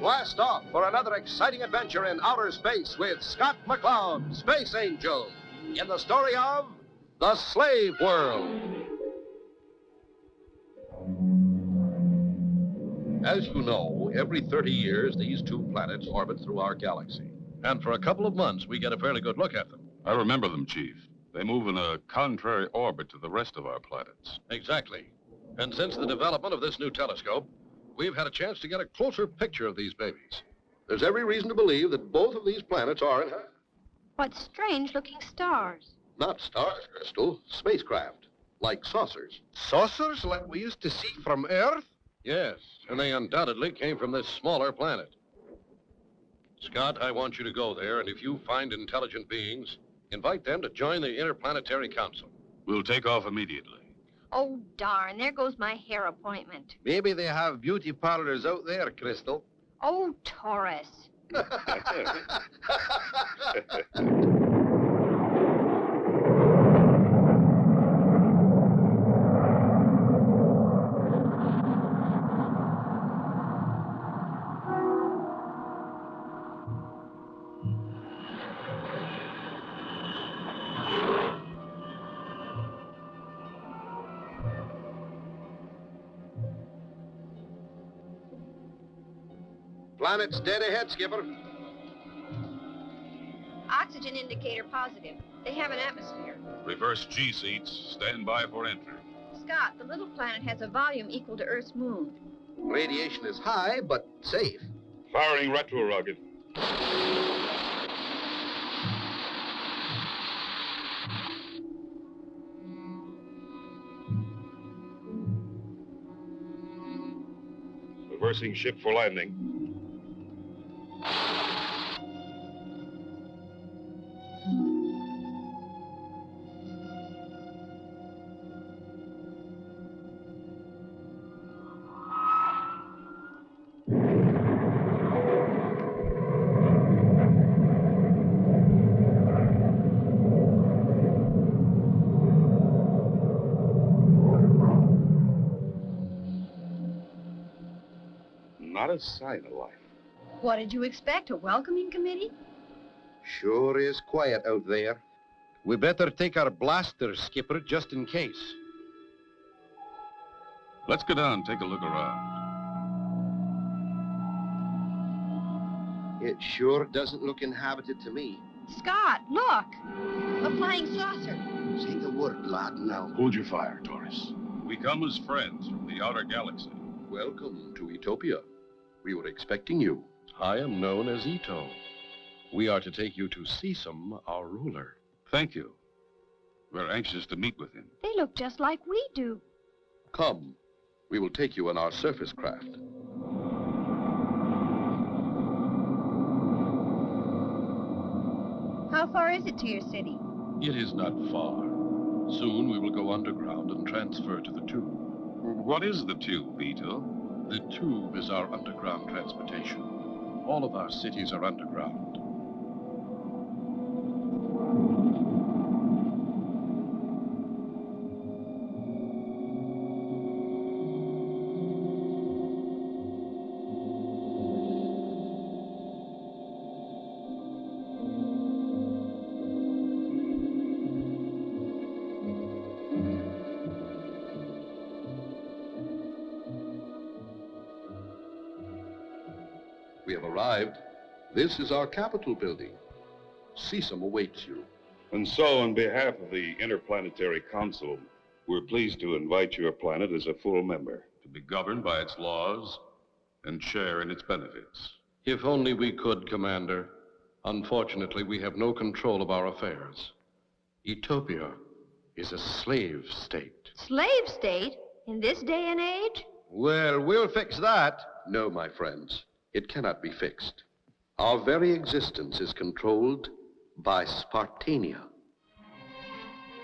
blast off for another exciting adventure in outer space with Scott McCloud, Space Angel, in the story of The Slave World. As you know, every 30 years, these two planets orbit through our galaxy. And for a couple of months, we get a fairly good look at them. I remember them, Chief. They move in a contrary orbit to the rest of our planets. Exactly. And since the development of this new telescope, we've had a chance to get a closer picture of these babies. There's every reason to believe that both of these planets are in... What strange-looking stars. Not stars, Crystal. Spacecraft. Like saucers. Saucers like we used to see from Earth? Yes, and they undoubtedly came from this smaller planet. Scott, I want you to go there, and if you find intelligent beings, invite them to join the Interplanetary Council. We'll take off immediately. Oh, darn, there goes my hair appointment. Maybe they have beauty parlors out there, Crystal. Oh, Taurus. Planet's dead ahead, Skipper. Oxygen indicator positive. They have an atmosphere. Reverse G seats. Stand by for entry. Scott, the little planet has a volume equal to Earth's moon. Radiation is high, but safe. Firing retro rocket. Reversing ship for landing. Not a sign of life. What did you expect, a welcoming committee? Sure is quiet out there. We better take our blasters, Skipper, just in case. Let's go down and take a look around. It sure doesn't look inhabited to me. Scott, look! A flying saucer. Say the word, lad, now. Hold your fire, Taurus. We come as friends from the outer galaxy. Welcome to Utopia. We were expecting you. I am known as Ito. We are to take you to Sesam, our ruler. Thank you. We're anxious to meet with him. They look just like we do. Come. We will take you in our surface craft. How far is it to your city? It is not far. Soon we will go underground and transfer to the tube. What is the tube, Ito? The tube is our underground transportation. All of our cities are underground. We have arrived. This is our Capitol building. Sesam awaits you. And so, on behalf of the Interplanetary Council, we're pleased to invite your planet as a full member, to be governed by its laws and share in its benefits. If only we could, Commander. Unfortunately, we have no control of our affairs. Utopia is a slave state. Slave state? In this day and age? Well, we'll fix that. No, my friends. It cannot be fixed. Our very existence is controlled by Spartania.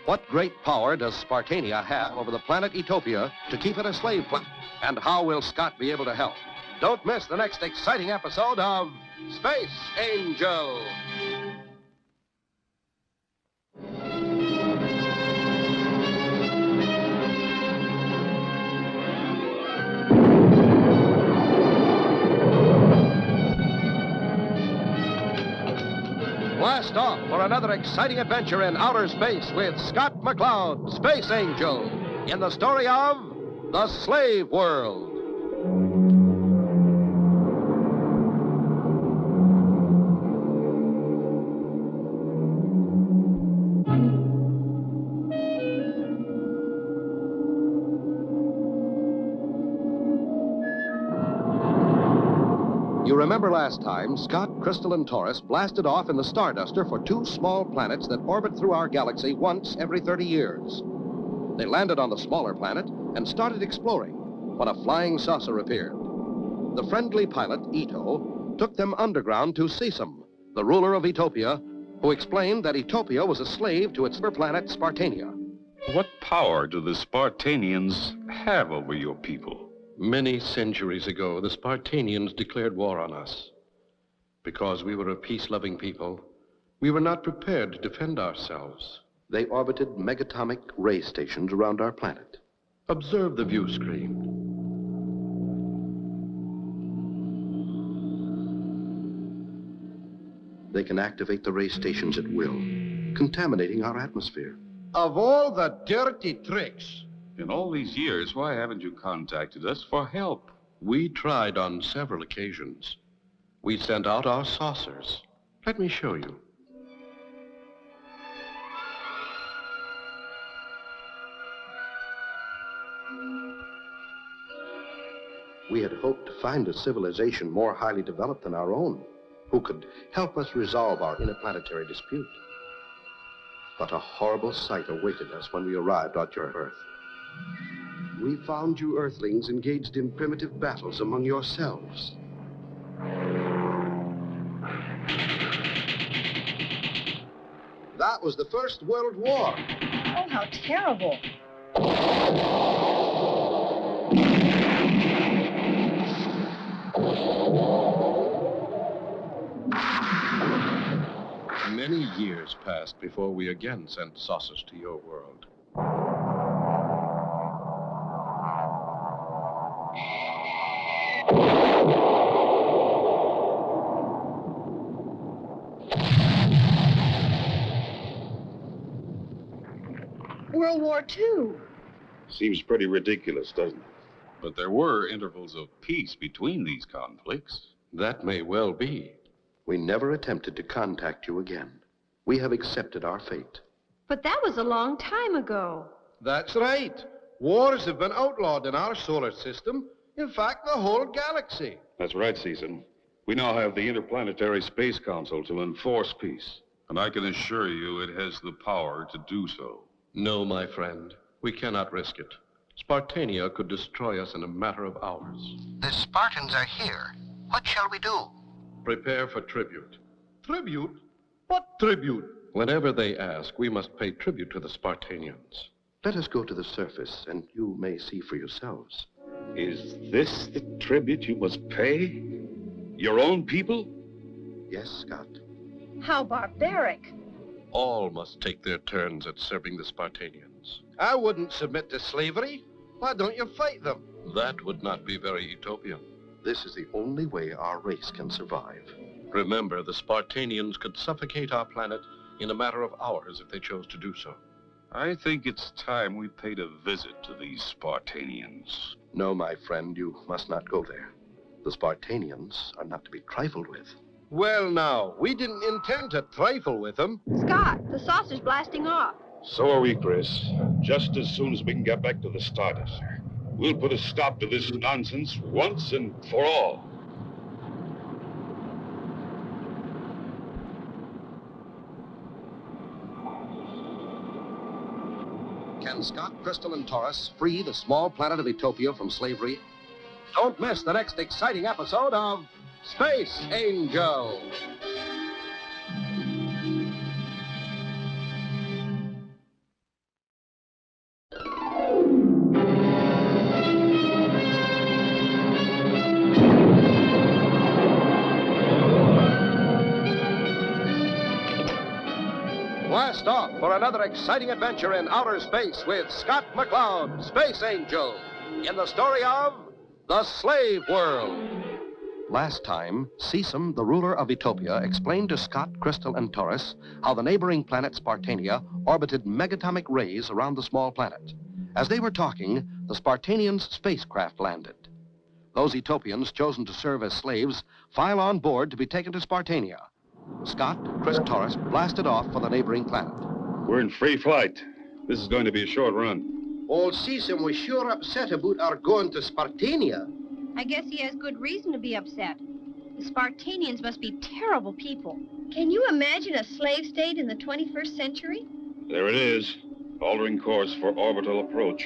What great power does Spartania have over the planet Utopia to keep it a slave planet? And how will Scott be able to help? Don't miss the next exciting episode of Space Angel. Blast off for another exciting adventure in outer space with Scott McCloud, Space Angel, in the story of The Slave World. You remember last time, Scott, Crystal, and Taurus blasted off in the Starduster for 2 small planets that orbit through our galaxy once every 30 years. They landed on the smaller planet and started exploring when a flying saucer appeared. The friendly pilot, Ito, took them underground to Sesam, the ruler of Utopia, who explained that Utopia was a slave to its planet, Spartania. What power do the Spartanians have over your people? Many centuries ago, the Spartanians declared war on us. Because we were a peace-loving people, we were not prepared to defend ourselves. They orbited megatomic ray stations around our planet. Observe the view screen. They can activate the ray stations at will, contaminating our atmosphere. Of all the dirty tricks. In all these years, why haven't you contacted us for help? We tried on several occasions. We sent out our saucers. Let me show you. We had hoped to find a civilization more highly developed than our own, who could help us resolve our interplanetary dispute. But a horrible sight awaited us when we arrived at your Earth. We found you Earthlings engaged in primitive battles among yourselves. That was the First World War. Oh, how terrible. Many years passed before we again sent saucers to your world. World War II. Seems pretty ridiculous, doesn't it? But there were intervals of peace between these conflicts. That may well be. We never attempted to contact you again. We have accepted our fate. But that was a long time ago. That's right. Wars have been outlawed in our solar system. In fact, the whole galaxy. That's right, Season. We now have the Interplanetary Space Council to enforce peace. And I can assure you it has the power to do so. No, my friend. We cannot risk it. Spartania could destroy us in a matter of hours. The Spartans are here. What shall we do? Prepare for tribute. Tribute? What tribute? Whenever they ask, we must pay tribute to the Spartanians. Let us go to the surface, and you may see for yourselves. Is this the tribute you must pay? Your own people? Yes, Scott. How barbaric. All must take their turns at serving the Spartanians. I wouldn't submit to slavery. Why don't you fight them? That would not be very utopian. This is the only way our race can survive. Remember, the Spartanians could suffocate our planet in a matter of hours if they chose to do so. I think it's time we paid a visit to these Spartanians. No, my friend, you must not go there. The Spartanians are not to be trifled with. Well, now, we didn't intend to trifle with them. Scott, the saucer's blasting off. So are we, Chris. Just as soon as we can get back to the Starduster. We'll put a stop to this nonsense once and for all. Can Scott, Crystal, and Taurus free the small planet of Utopia from slavery? Don't miss the next exciting episode of Space Angel. Blast off for another exciting adventure in outer space with Scott McCloud, Space Angel, in the story of The Slave World. Last time, Cecum, the ruler of Utopia, explained to Scott, Crystal, and Taurus how the neighboring planet Spartania orbited megatomic rays around the small planet. As they were talking, the Spartanians' spacecraft landed. Those Utopians chosen to serve as slaves file on board to be taken to Spartania. Scott, Chris, Taurus blasted off for the neighboring planet. We're in free flight. This is going to be a short run. Old Cecum was sure upset about our going to Spartania. I guess he has good reason to be upset. The Spartanians must be terrible people. Can you imagine a slave state in the 21st century? There it is, altering course for orbital approach.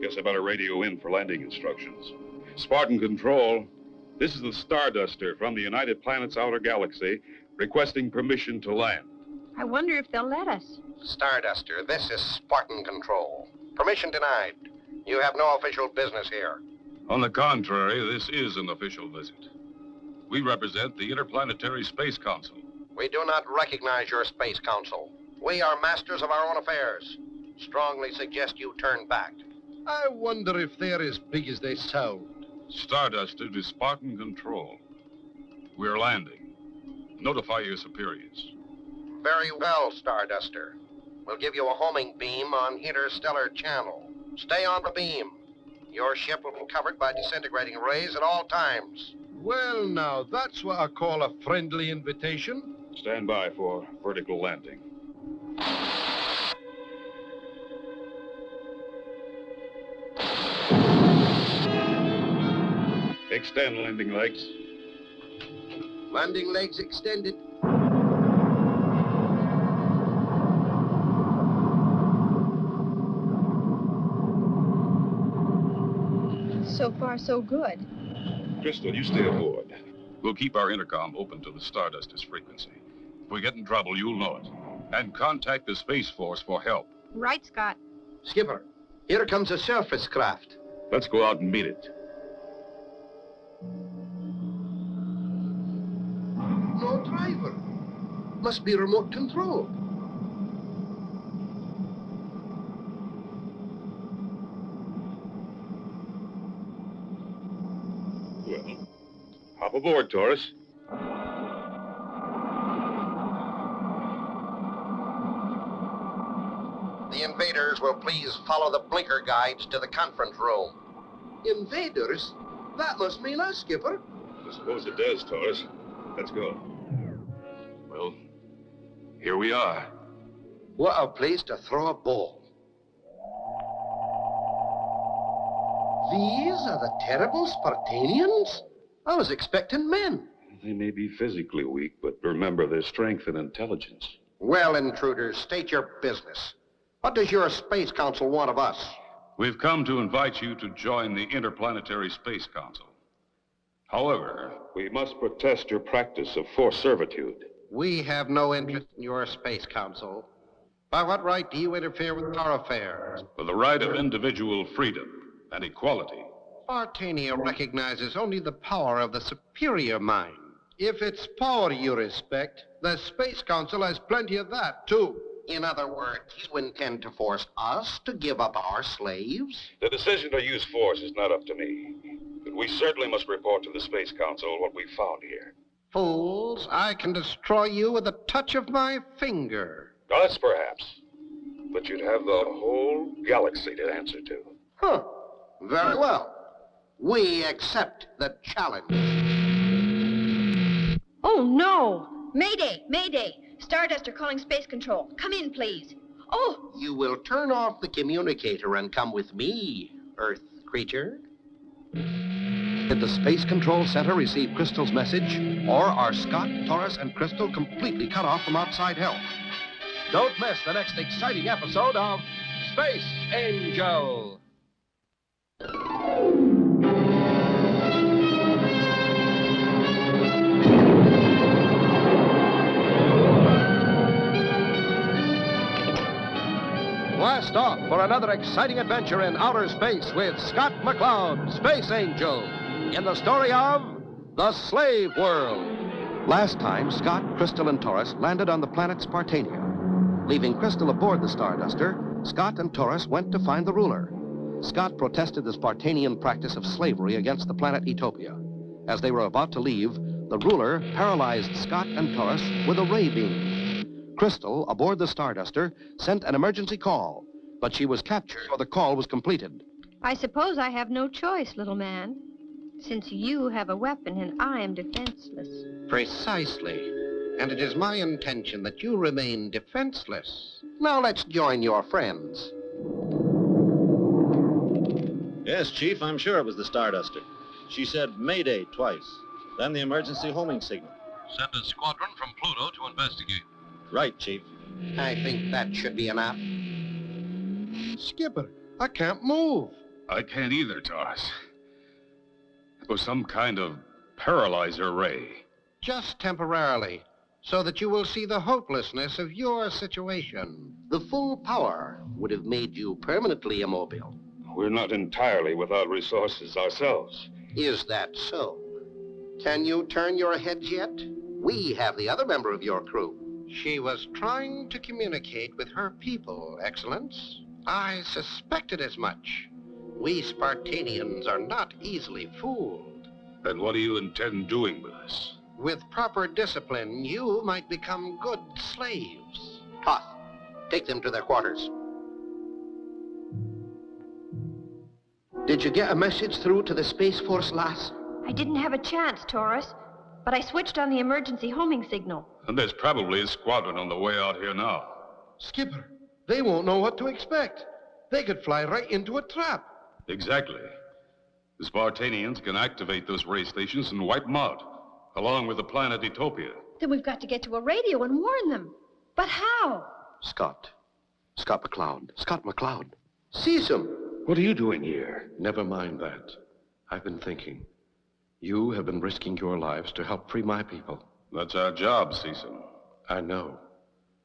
Guess I better radio in for landing instructions. Spartan Control, this is the Starduster from the United Planets Outer Galaxy, requesting permission to land. I wonder if they'll let us. Starduster, this is Spartan Control. Permission denied. You have no official business here. On the contrary, this is an official visit. We represent the Interplanetary Space Council. We do not recognize your space council. We are masters of our own affairs. Strongly suggest you turn back. I wonder if they're as big as they sound. Starduster to Spartan Control. We're landing. Notify your superiors. Very well, Starduster. We'll give you a homing beam on Interstellar Channel. Stay on the beam. Your ship will be covered by disintegrating rays at all times. Well, now, that's what I call a friendly invitation. Stand by for vertical landing. Extend landing legs. Landing legs extended. So far, so good. Crystal, you stay aboard. We'll keep our intercom open to the Starduster's frequency. If we get in trouble, you'll know it. And contact the Space Force for help. Right, Scott. Skipper, here comes a surface craft. Let's go out and meet it. No driver. Must be remote control. Well, hop aboard, Taurus. The invaders will please follow the blinker guides to the conference room. Invaders? That must mean us, Skipper. I suppose it does, Taurus. Let's go. Well, here we are. What a place to throw a ball. These are the terrible Spartanians? I was expecting men. They may be physically weak, but remember their strength and intelligence. Well, intruders, state your business. What does your Space Council want of us? We've come to invite you to join the Interplanetary Space Council. However, we must protest your practice of forced servitude. We have no interest in your Space Council. By what right do you interfere with our affairs? For the right of individual freedom and equality. Spartania recognizes only the power of the superior mind. If it's power you respect, the Space Council has plenty of that, too. In other words, you intend to force us to give up our slaves? The decision to use force is not up to me. But we certainly must report to the Space Council what we found here. Fools, I can destroy you with a touch of my finger. Now, that's perhaps. But you'd have the whole galaxy to answer to. Huh. Very well. We accept the challenge. Oh, no! Mayday! Mayday! Starduster calling Space Control. Come in, please. Oh! You will turn off the communicator and come with me, Earth creature. Did the Space Control Center receive Crystal's message? Or are Scott, Taurus, and Crystal completely cut off from outside help? Don't miss the next exciting episode of Space Angel. Blast off for another exciting adventure in outer space with Scott McCloud, Space Angel, in the story of The Slave World. Last time, Scott, Crystal, and Taurus landed on the planet Spartania. Leaving Crystal aboard the Starduster, Scott and Taurus went to find the ruler. Scott protested the Spartanian practice of slavery against the planet Utopia. As they were about to leave, the ruler paralyzed Scott and Taurus with a ray beam. Crystal, aboard the Starduster, sent an emergency call, but she was captured before the call was completed. I suppose I have no choice, little man, since you have a weapon and I am defenseless. Precisely. And it is my intention that you remain defenseless. Now let's join your friends. Yes, Chief, I'm sure it was the Starduster. She said Mayday twice, then the emergency homing signal. Send a squadron from Pluto to investigate. Right, Chief. I think that should be enough. Skipper, I can't move. I can't either, Taurus. It was some kind of paralyzer ray. Just temporarily, so that you will see the hopelessness of your situation. The full power would have made you permanently immobile. We're not entirely without resources ourselves. Is that so? Can you turn your heads yet? We have the other member of your crew. She was trying to communicate with her people, Excellence. I suspected as much. We Spartanians are not easily fooled. Then what do you intend doing with us? With proper discipline, you might become good slaves. Toth, take them to their quarters. Did you get a message through to the Space Force, lass? I didn't have a chance, Taurus, but I switched on the emergency homing signal. And there's probably a squadron on the way out here now. Skipper, they won't know what to expect. They could fly right into a trap. Exactly. The Spartanians can activate those ray stations and wipe them out, along with the planet Utopia. Then we've got to get to a radio and warn them. But how? Scott McCloud. Seize him. What are you doing here? Never mind that. I've been thinking. You have been risking your lives to help free my people. That's our job, Cecil. I know.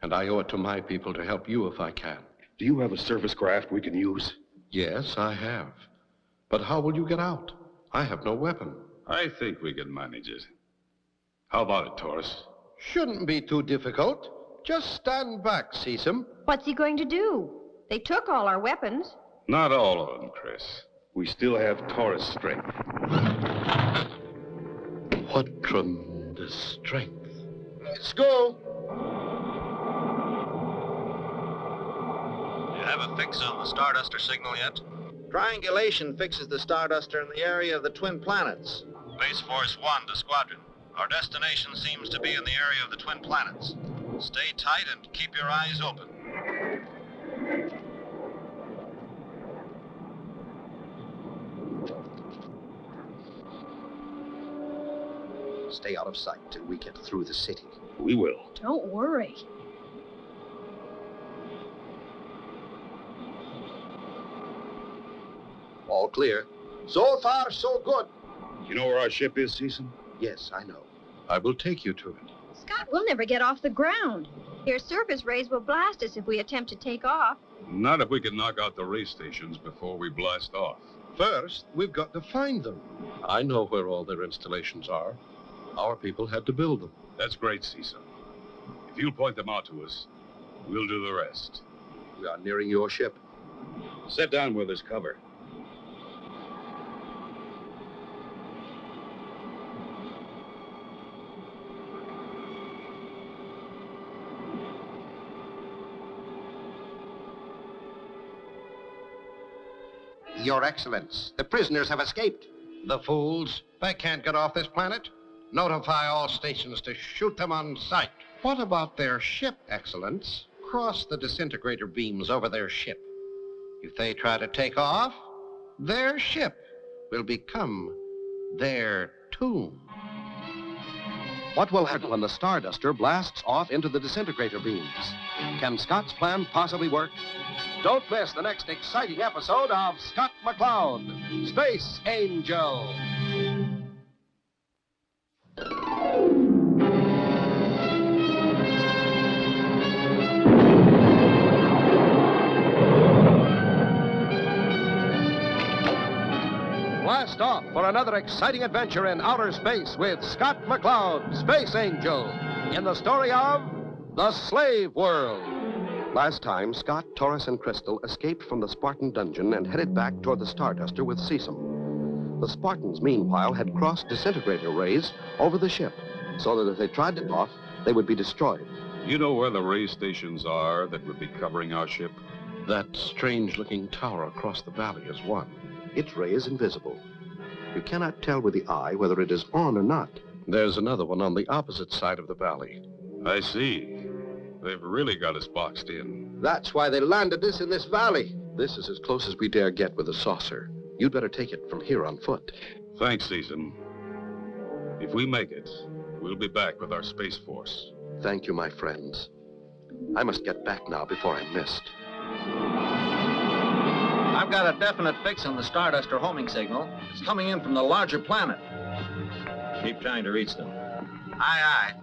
And I owe it to my people to help you if I can. Do you have a service craft we can use? Yes, I have. But how will you get out? I have no weapon. I think we can manage it. How about it, Taurus? Shouldn't be too difficult. Just stand back, Cecil. What's he going to do? They took all our weapons. Not all of them, Chris. We still have Taurus strength. What tremendous strength. Let's go. You have a fix on the Starduster signal yet? Triangulation fixes the Starduster in the area of the twin planets. Base Force 1 to Squadron. Our destination seems to be in the area of the twin planets. Stay tight and keep your eyes open. Stay out of sight till we get through the city. We will. Don't worry. All clear. So far, so good. You know where our ship is, Cecil? Yes, I know. I will take you to it. Scott, we'll never get off the ground. Your surface rays will blast us if we attempt to take off. Not if we can knock out the ray stations before we blast off. First, we've got to find them. I know where all their installations are. Our people had to build them. That's great, Cecil. If you'll point them out to us, we'll do the rest. We are nearing your ship. Sit down where there's cover. Your Excellence, the prisoners have escaped. The fools. They can't get off this planet. Notify all stations to shoot them on sight. What about their ship, Excellence? Cross the disintegrator beams over their ship. If they try to take off, their ship will become their tomb. What will happen when the Starduster blasts off into the disintegrator beams? Can Scott's plan possibly work? Don't miss the next exciting episode of Scott McCloud, Space Angel. Blast off for another exciting adventure in outer space with Scott McCloud, Space Angel, in the story of The Slave World. Last time, Scott, Taurus, and Crystal escaped from the Spartan dungeon and headed back toward the Starduster with Sesam. The Spartans, meanwhile, had crossed disintegrator rays over the ship, so that if they tried to off, they would be destroyed. You know where the ray stations are that would be covering our ship? That strange-looking tower across the valley is one. Its ray is invisible. You cannot tell with the eye whether it is on or not. There's another one on the opposite side of the valley. I see. They've really got us boxed in. That's why they landed us in this valley. This is as close as we dare get with a saucer. You'd better take it from here on foot. Thanks, Season. If we make it, we'll be back with our Space Force. Thank you, my friends. I must get back now before I'm missed. I've got a definite fix on the Starduster homing signal. It's coming in from the larger planet. Keep trying to reach them. Aye, aye.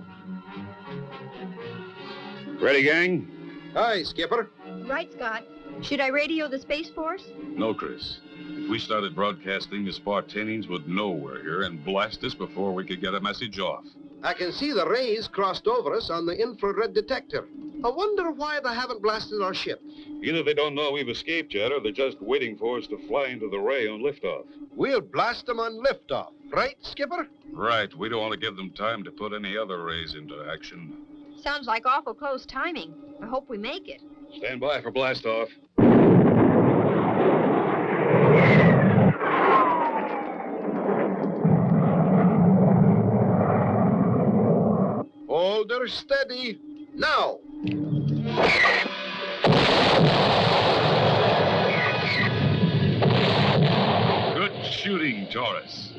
Ready, gang? Aye, Skipper. Right, Scott. Should I radio the Space Force? No, Chris. If we started broadcasting, the Spartanians would know we're here and blast us before we could get a message off. I can see the rays crossed over us on the infrared detector. I wonder why they haven't blasted our ship. Either they don't know we've escaped yet, or they're just waiting for us to fly into the ray on liftoff. We'll blast them on liftoff, right, Skipper? Right. We don't want to give them time to put any other rays into action. Sounds like awful close timing. I hope we make it. Stand by for blastoff. Hold her steady. Now. Good shooting, Taurus.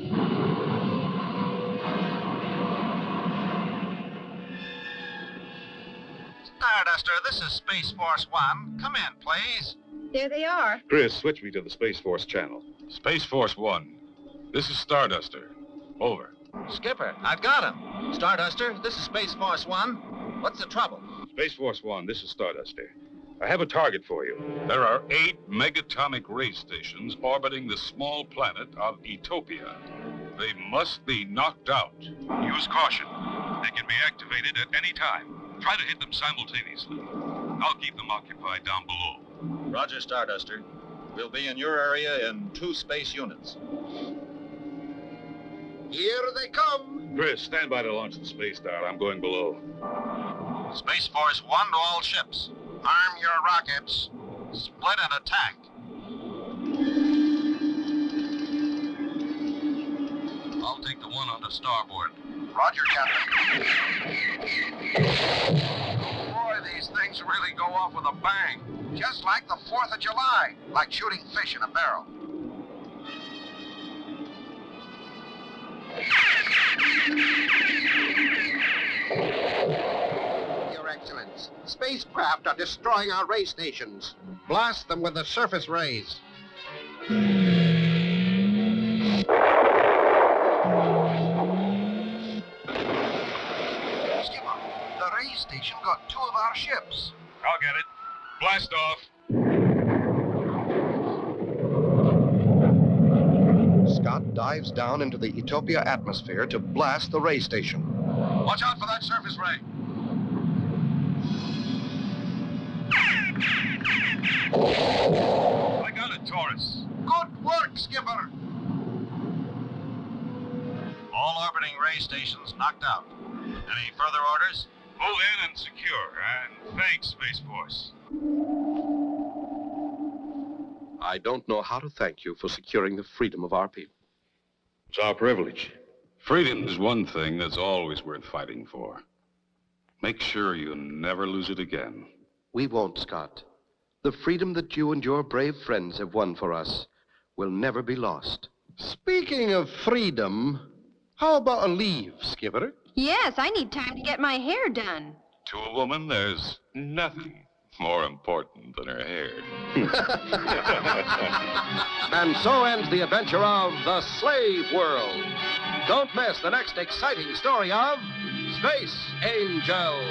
Starduster, this is Space Force One. Come in, please. There they are. Chris, switch me to the Space Force channel. Space Force One. This is Starduster. Over. Skipper, I've got him. Starduster, this is Space Force One. What's the trouble? Space Force One, this is Starduster. I have a target for you. There are 8 megatomic ray stations orbiting the small planet of Utopia. They must be knocked out. Use caution. They can be activated at any time. Try to hit them simultaneously. I'll keep them occupied down below. Roger, Starduster. We'll be in your area in 2 space units. Here they come. Chris, stand by to launch the Space Star. I'm going below. Space Force One to all ships. Arm your rockets. Split and attack. I'll take the one on the starboard. Roger, Captain. Boy, these things really go off with a bang. Just like the 4th of July. Like shooting fish in a barrel. Your Excellence, spacecraft are destroying our ray stations. Blast them with the surface rays. Skipper, the ray station got 2 of our ships. I'll get it. Blast off. Scott dives down into the Utopia atmosphere to blast the ray station. Watch out for that surface ray. I got it, Taurus. Good work, Skipper. All orbiting ray stations knocked out. Any further orders? Move in and secure. And thanks, Space Force. I don't know how to thank you for securing the freedom of our people. It's our privilege. Freedom is one thing that's always worth fighting for. Make sure you never lose it again. We won't, Scott. The freedom that you and your brave friends have won for us will never be lost. Speaking of freedom, how about a leave, Skipper? Yes, I need time to get my hair done. To a woman, there's nothing more important than her hair. And so ends the adventure of The Slave World. Don't miss the next exciting story of Space Angel.